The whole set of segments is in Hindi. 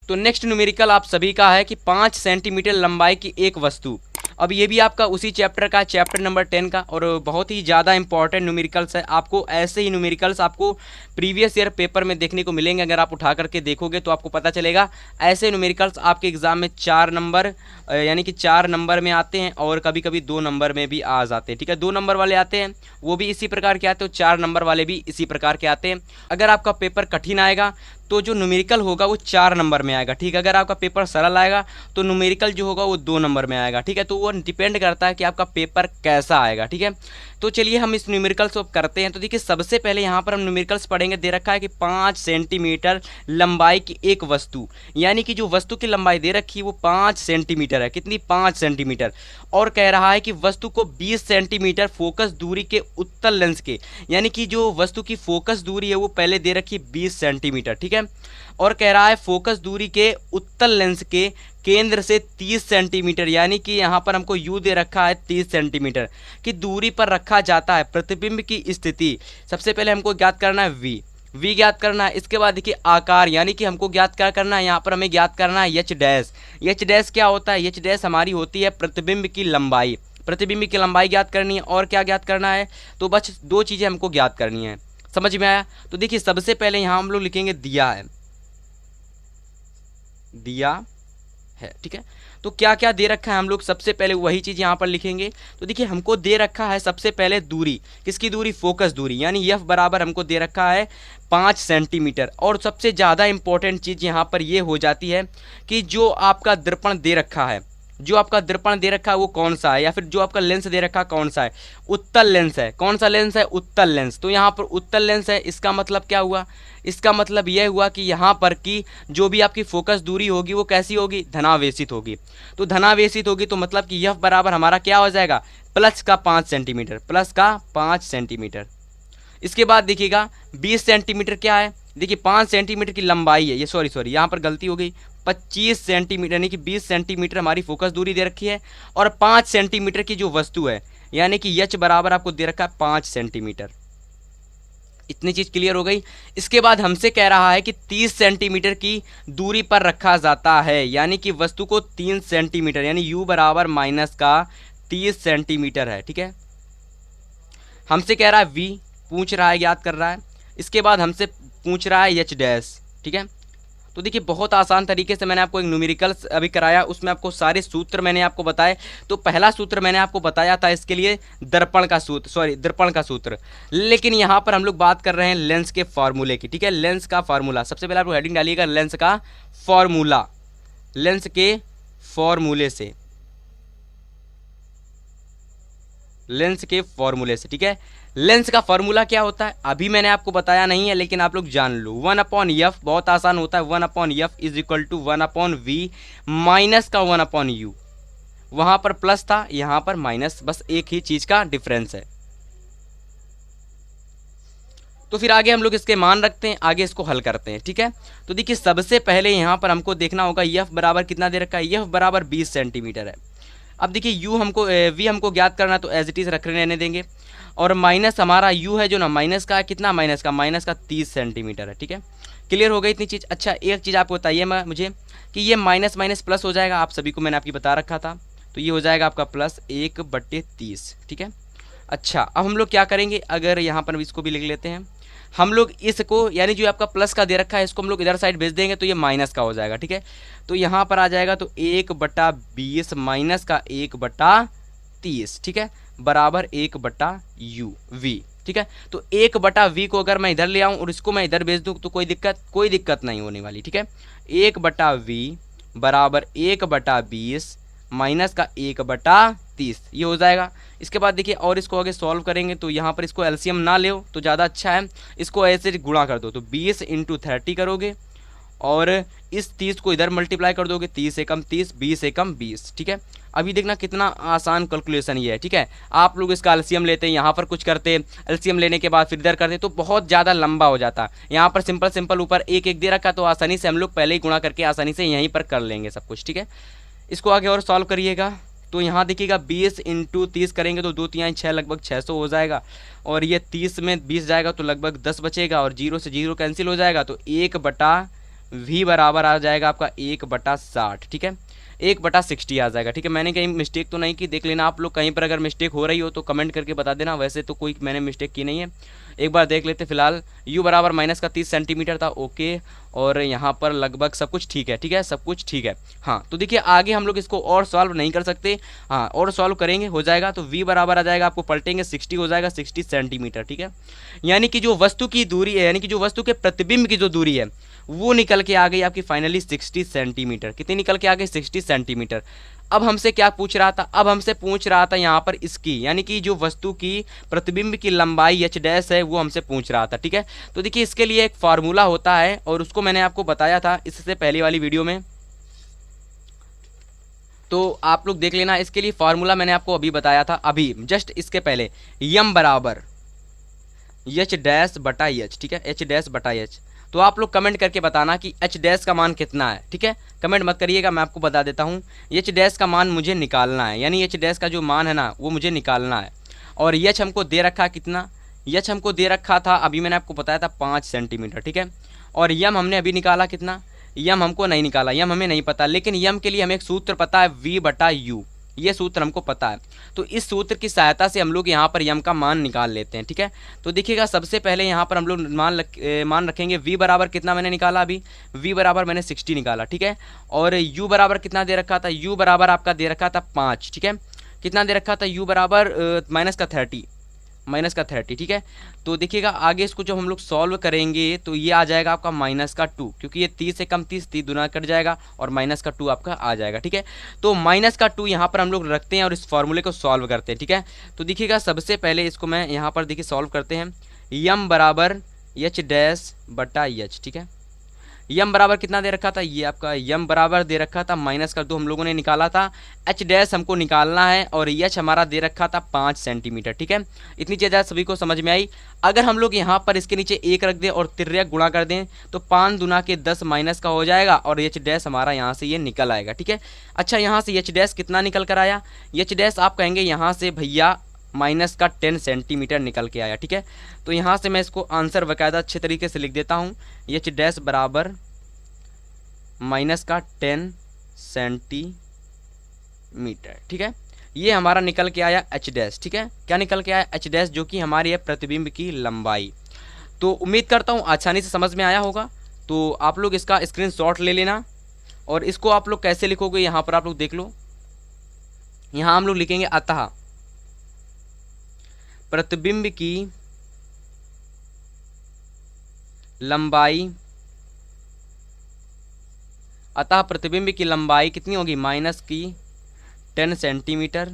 तो नेक्स्ट न्यूमेरिकल आप सभी का है कि 5 सेंटीमीटर लंबाई की एक वस्तु। अब ये भी आपका उसी चैप्टर का, चैप्टर नंबर 10 का, और बहुत ही ज़्यादा इंपॉर्टेंट न्यूमेरिकल्स है। आपको ऐसे ही न्यूमेरिकल्स आपको प्रीवियस ईयर पेपर में देखने को मिलेंगे। अगर आप उठा करके देखोगे तो आपको पता चलेगा ऐसे न्यूमेरिकल्स आपके एग्जाम में 4 नंबर यानी कि 4 नंबर में आते हैं, और कभी कभी 2 नंबर में भी आ जाते हैं। ठीक है, 2 नंबर वाले आते हैं वो भी इसी प्रकार के आते हैं, 4 नंबर वाले भी इसी प्रकार के आते हैं। अगर आपका पेपर कठिन आएगा तो जो न्यूमेरिकल होगा वो 4 नंबर में आएगा। ठीक है, अगर आपका पेपर सरल आएगा तो न्यूमेरिकल जो होगा वो 2 नंबर में आएगा। ठीक है, तो वो डिपेंड करता है कि आपका पेपर कैसा आएगा। ठीक है, तो चलिए हम इस न्यूमेरिकल्स को करते हैं। तो देखिए सबसे पहले यहाँ पर हम न्यूमेरिकल्स पढ़ेंगे। दे रखा है कि 5 सेंटीमीटर लंबाई की एक वस्तु, यानी कि जो वस्तु की लंबाई दे रखी है वो 5 सेंटीमीटर है। कितनी? 5 सेंटीमीटर। और कह रहा है कि वस्तु को 20 सेंटीमीटर फोकस दूरी के उत्तल लेंस के, यानी कि जो वस्तु की फोकस दूरी है वो पहले दे रखी है 20 सेंटीमीटर। ठीक है, और कह रहा है फोकस दूरी के उत्तल लेंस के केंद्र से 30 सेंटीमीटर, यानी कि यहाँ पर हमको यू दे रखा है 30 सेंटीमीटर की दूरी पर रखा जाता है प्रतिबिंब की स्थिति। सबसे पहले हमको ज्ञात करना है वी ज्ञात करना है। इसके बाद देखिए आकार, यानी कि हमको ज्ञात क्या करना है, यहाँ पर हमें ज्ञात करना है एच डैश। एच डैश क्या होता है? एच डैश हमारी होती है प्रतिबिंब की लंबाई। प्रतिबिंब की लंबाई ज्ञात करनी है। और क्या ज्ञात करना है? तो बस 2 चीज़ें हमको ज्ञात करनी है। समझ में आया? तो देखिए सबसे पहले यहाँ हम लोग लिखेंगे दिया है, दिया है। ठीक है, तो क्या क्या दे रखा है हम लोग सबसे पहले वही चीज़ यहाँ पर लिखेंगे। तो देखिए हमको दे रखा है सबसे पहले दूरी, किसकी दूरी? फोकस दूरी, यानी एफ बराबर हमको दे रखा है 5 सेंटीमीटर। और सबसे ज़्यादा इंपॉर्टेंट चीज़ यहाँ पर ये हो जाती है कि जो आपका दर्पण दे रखा है, जो आपका दर्पण दे रखा है वो कौन सा है, या फिर जो आपका लेंस दे रखा है कौन सा है? उत्तल लेंस है। कौन सा लेंस है? उत्तल लेंस। तो यहाँ पर उत्तल लेंस है, इसका मतलब क्या हुआ? इसका मतलब यह हुआ कि यहाँ पर की जो भी आपकी फोकस दूरी होगी वो कैसी होगी? धनावेशित होगी। तो धनावेशित होगी तो मतलब कि यह बराबर हमारा क्या हो जाएगा? प्लस का 5 सेंटीमीटर, प्लस का 5 सेंटीमीटर। इसके बाद देखिएगा 20 सेंटीमीटर क्या है? देखिए 5 सेंटीमीटर की लंबाई है, ये सॉरी यहाँ पर गलती हो गई, 25 सेंटीमीटर, यानी कि 20 सेंटीमीटर हमारी फोकस दूरी दे रखी है, और 5 सेंटीमीटर की जो वस्तु है, यानी कि एच बराबर आपको दे रखा है 5 सेंटीमीटर। इतनी चीज़ क्लियर हो गई। इसके बाद हमसे कह रहा है कि 30 सेंटीमीटर की दूरी पर रखा जाता है, यानी कि वस्तु को 3 सेंटीमीटर, यानी यू बराबर माइनस का 30 सेंटीमीटर है। ठीक है, हमसे कह रहा है वी, पूछ रहा है, याद कर रहा है। इसके बाद हमसे पूछ रहा है एच डैश। ठीक है, तो देखिए बहुत आसान तरीके से मैंने आपको एक न्यूमेरिकल अभी कराया, उसमें आपको सारे सूत्र मैंने आपको बताए। तो पहला सूत्र मैंने आपको बताया था इसके लिए दर्पण का सूत्र, लेकिन यहाँ पर हम लोग बात कर रहे हैं लेंस के फार्मूले की। ठीक है, लेंस का फार्मूला, सबसे पहले आपको हेडिंग डालिएगा लेंस का फार्मूला, लेंस के फॉर्मूले से, लेंस के फॉर्मूले से। ठीक है, लेंस का फॉर्मूला क्या होता है अभी मैंने आपको बताया नहीं है, लेकिन आप लोग जान लो। 1/f, बहुत आसान होता है, 1/f is equal to 1/v minus का 1/u। वहां पर प्लस था, यहां पर माइनस, बस एक ही चीज का डिफरेंस है। तो फिर आगे हम लोग इसके मान रखते हैं, आगे इसको हल करते हैं। ठीक है, तो देखिए सबसे पहले यहां पर हमको देखना होगा f बराबर कितना दे रखा है, f बराबर 20 सेंटीमीटर है। अब देखिए यू हमको वी हमको ज्ञात करना, तो एज इट इज रख रहने देंगे, और माइनस हमारा यू है जो ना माइनस का कितना, माइनस का 30 सेंटीमीटर है। ठीक है, क्लियर हो गई इतनी चीज़। अच्छा एक चीज़ आप बताइए मुझे कि ये माइनस माइनस प्लस हो जाएगा, आप सभी को मैंने आपकी बता रखा था, तो ये हो जाएगा आपका प्लस 1/30। ठीक है, अच्छा अब हम लोग क्या करेंगे, अगर यहाँ पर इसको भी लिख लेते हैं हम लोग, इसको यानी जो आपका प्लस का दे रखा है इसको हम लोग इधर साइड भेज देंगे तो ये माइनस का हो जाएगा। ठीक है, तो यहाँ पर आ जाएगा तो 1/20 माइनस का 1/30। ठीक है, बराबर 1/u वी। ठीक है, तो 1/v को अगर मैं इधर ले आऊँ और इसको मैं इधर भेज दूँ तो कोई दिक्कत नहीं होने वाली। ठीक है, 1/v बराबर 1/20 माइनस का 1/30, ये हो जाएगा। इसके बाद देखिए और इसको आगे सॉल्व करेंगे तो यहाँ पर इसको एलसीएम ना ले तो ज़्यादा अच्छा है, इसको ऐसे गुणा कर दो, तो 20 × 30 करोगे और इस 30 को इधर मल्टीप्लाई कर दोगे, 30 एकम 30, 20 एकम 20। ठीक है, अभी देखना कितना आसान कैलकुलेशन ये है। ठीक है, आप लोग इसका एलसीएम लेते हैं, यहाँ पर कुछ करते हैं, एलसीएम लेने के बाद फिर इधर करते तो बहुत ज़्यादा लंबा हो जाता। यहाँ पर सिंपल ऊपर एक एक दे रखा, तो आसानी से हम लोग पहले ही गुणा करके आसानी से यहीं पर कर लेंगे सब कुछ। ठीक है, इसको आगे और सॉल्व करिएगा तो यहाँ देखिएगा 20 × 30 करेंगे तो 2 3 6 लगभग 600 हो जाएगा, और ये 30 में 20 जाएगा तो लगभग 10 बचेगा, और 0 से 0 कैंसिल हो जाएगा, तो 1/20 v बराबर आ जाएगा आपका 1/60, ठीक है, 1/60 आ जाएगा, ठीक है। मैंने कहीं मिस्टेक तो नहीं की, देख लेना आप लोग, कहीं पर अगर मिस्टेक हो रही हो तो कमेंट करके बता देना, वैसे तो कोई मैंने मिस्टेक की नहीं है। एक बार देख लेते, फिलहाल u बराबर माइनस का 30 सेंटीमीटर था, ओके, और यहाँ पर लगभग सब कुछ ठीक है, ठीक है, सब कुछ ठीक है। हाँ, तो देखिए आगे हम लोग इसको और सॉल्व नहीं कर सकते, हाँ, और सॉल्व करेंगे हो जाएगा, तो v बराबर आ जाएगा, आपको पलटेंगे 60 हो जाएगा, 60 सेंटीमीटर, ठीक है। यानी कि जो वस्तु की दूरी है, यानी कि जो वस्तु के प्रतिबिंब की जो दूरी है वो निकल के आ गई आपकी फाइनली 60 सेंटीमीटर। कितनी निकल के आ गई? 60 सेंटीमीटर। अब हमसे क्या पूछ रहा था? अब हमसे पूछ रहा था यहाँ पर इसकी, यानी कि जो वस्तु की प्रतिबिंब की लंबाई h डैश है वो हमसे पूछ रहा था, ठीक है। तो देखिए इसके लिए एक फार्मूला होता है और उसको मैंने आपको बताया था इससे पहले वाली वीडियो में, तो आप लोग देख लेना। इसके लिए फार्मूला मैंने आपको अभी बताया था, अभी जस्ट इसके पहले, यम बराबर h डैश बटा h, ठीक है, h डैश बटा h। तो आप लोग कमेंट करके बताना कि h डैश का मान कितना है, ठीक है, कमेंट मत करिएगा, मैं आपको बता देता हूँ। h डैश का मान मुझे निकालना है, यानी h डैश का जो मान है ना वो मुझे निकालना है। और h हमको दे रखा कितना? h हमको दे रखा था, अभी मैंने आपको बताया था 5 सेंटीमीटर, ठीक है। और यम हमने अभी निकाला कितना? यम हमको नहीं निकाला, यम हमें नहीं पता, लेकिन यम के लिए हमें एक सूत्र पता है, v/u, ये सूत्र हमको पता है। तो इस सूत्र की सहायता से हम लोग यहाँ पर यम का मान निकाल लेते हैं, ठीक है। तो देखिएगा सबसे पहले यहाँ पर हम लोग मान रखेंगे v बराबर कितना मैंने निकाला, अभी v बराबर मैंने 60 निकाला, ठीक है। और u बराबर कितना दे रखा था? u बराबर आपका दे रखा था 5, ठीक है। कितना दे रखा था? u बराबर -30, ठीक है। तो देखिएगा आगे इसको जब हम लोग सॉल्व करेंगे तो ये आ जाएगा आपका -2, क्योंकि ये 30 से कम 30 दुना कट जाएगा और -2 आपका आ जाएगा, ठीक है। तो -2 यहाँ पर हम लोग रखते हैं और इस फॉर्मूले को सॉल्व करते हैं, ठीक है। तो देखिएगा सबसे पहले इसको मैं यहाँ पर देखिए सॉल्व करते हैं। यम बराबर h डैश बटा h, ठीक है। यम बराबर कितना दे रखा था? ये आपका यम बराबर दे रखा था -2 हम लोगों ने निकाला था, h डैश हमको निकालना है और h हमारा दे रखा था 5 सेंटीमीटर, ठीक है। इतनी चीज़ें सभी को समझ में आई। अगर हम लोग यहाँ पर इसके नीचे 1 रख दें और तिर्यक गुणा कर दें तो 5 दूना के 10 माइनस का हो जाएगा और h डैश हमारा यहाँ से ये निकल आएगा, ठीक है। अच्छा, यहाँ से h डैश कितना निकल कर आया? h डैश आप कहेंगे यहाँ से भैया -10 सेंटीमीटर निकल के आया, ठीक है। तो यहाँ से मैं इसको आंसर बाकायदा अच्छे तरीके से लिख देता हूँ, h डैश बराबर -10 सेंटीमीटर, ठीक है। ये हमारा निकल के आया h डैश, ठीक है। क्या निकल के आया? h डैश, जो कि हमारी है प्रतिबिंब की लंबाई। तो उम्मीद करता हूँ आसानी से समझ में आया होगा। तो आप लोग इसका स्क्रीनशॉट ले लेना और इसको आप लोग कैसे लिखोगे यहाँ पर आप लोग देख लो। यहाँ हम लोग लिखेंगे अतः प्रतिबिंब की लंबाई, अतः प्रतिबिंब की लंबाई कितनी होगी? -10 सेंटीमीटर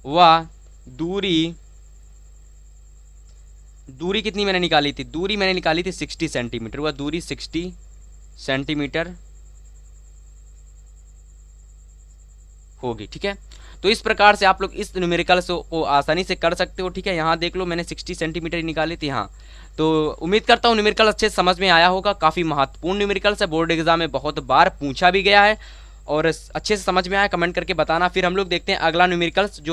व दूरी कितनी मैंने निकाली थी? दूरी मैंने निकाली थी 60 सेंटीमीटर, वह दूरी 60 सेंटीमीटर होगी, ठीक है। तो इस प्रकार से आप लोग इस न्यूमेरिकल्स को आसानी से कर सकते हो, ठीक है। यहाँ देख लो मैंने 60 सेंटीमीटर निकाली थी, हाँ। तो उम्मीद करता हूँ न्यूमेरिकल अच्छे से समझ में आया होगा। काफ़ी महत्वपूर्ण न्यूमेरिकल्स है, बोर्ड एग्जाम में बहुत बार पूछा भी गया है और अच्छे से समझ में आया, कमेंट करके बताना। फिर हम लोग देखते हैं अगला न्यूमेरिकल्स जो